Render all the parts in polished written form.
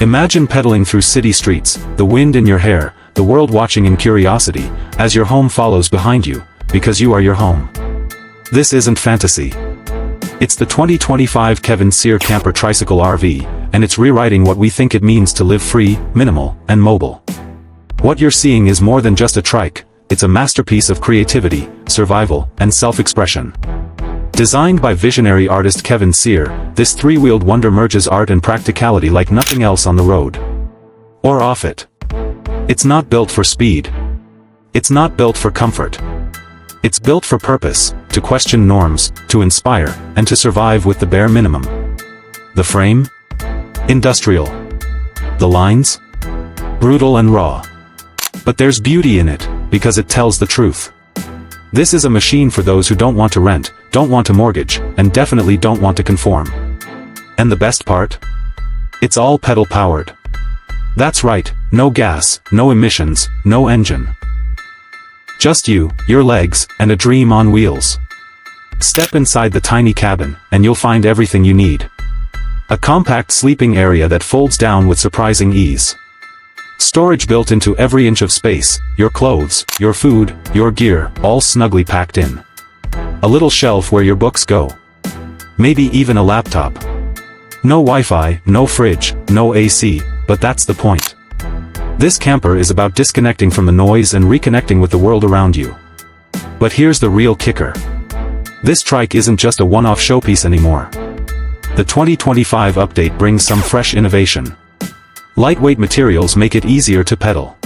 Imagine pedaling through city streets, the wind in your hair, the world watching in curiosity, as your home follows behind you, because you are your home. This isn't fantasy. It's the 2025 Kevin Sear Camper Tricycle RV, and it's rewriting what we think it means to live free, minimal, and mobile. What you're seeing is more than just a trike, it's a masterpiece of creativity, survival, and self-expression. Designed by visionary artist Kevin Sear, this three-wheeled wonder merges art and practicality like nothing else on the road. Or off it. It's not built for speed. It's not built for comfort. It's built for purpose, to question norms, to inspire, and to survive with the bare minimum. The frame? Industrial. The lines? Brutal and raw. But there's beauty in it, because it tells the truth. This is a machine for those who don't want to rent, don't want to mortgage, and definitely don't want to conform. And the best part? It's all pedal-powered. That's right, no gas, no emissions, no engine. Just you, your legs, and a dream on wheels. Step inside the tiny cabin, and you'll find everything you need. A compact sleeping area that folds down with surprising ease. Storage built into every inch of space, your clothes, your food, your gear, all snugly packed in. A little shelf where your books go. Maybe even a laptop. No Wi-Fi, no fridge, no AC, but that's the point. This camper is about disconnecting from the noise and reconnecting with the world around you. But here's the real kicker. This trike isn't just a one-off showpiece anymore. The 2025 update brings some fresh innovation. Lightweight materials make it easier to pedal.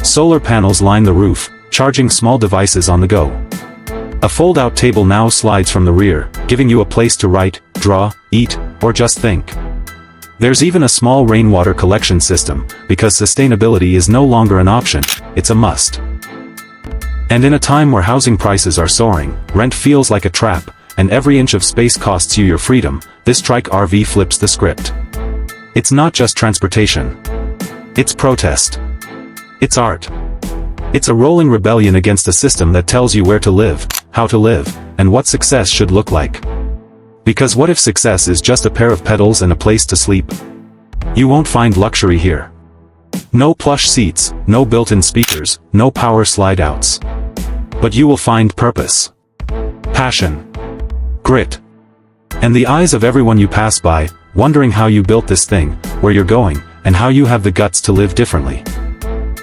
Solar panels line the roof, charging small devices on the go. A fold-out table now slides from the rear, giving you a place to write, draw, eat, or just think. There's even a small rainwater collection system, because sustainability is no longer an option, it's a must. And in a time where housing prices are soaring, rent feels like a trap, and every inch of space costs you your freedom, this trike RV flips the script. It's not just transportation. It's protest. It's art. It's a rolling rebellion against a system that tells you where to live, how to live, and what success should look like. Because what if success is just a pair of pedals and a place to sleep? You won't find luxury here. No plush seats, no built-in speakers, no power slide-outs. But you will find purpose. Passion. Grit. And the eyes of everyone you pass by, wondering how you built this thing, where you're going, and how you have the guts to live differently.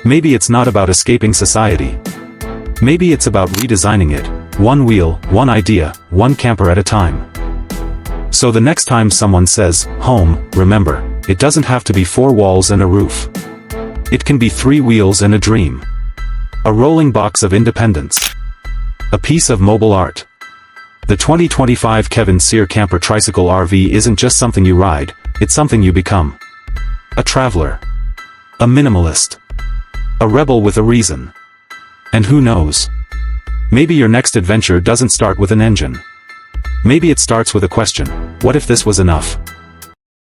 Maybe it's not about escaping society. Maybe it's about redesigning it, one wheel, one idea, one camper at a time. So the next time someone says, home, remember, it doesn't have to be 4 walls and a roof. It can be 3 wheels and a dream. A rolling box of independence. A piece of mobile art. The 2025 Kevin Sear Camper Tricycle RV isn't just something you ride, it's something you become. A traveler. A minimalist. A rebel with a reason. And who knows? Maybe your next adventure doesn't start with an engine. Maybe it starts with a question, what if this was enough?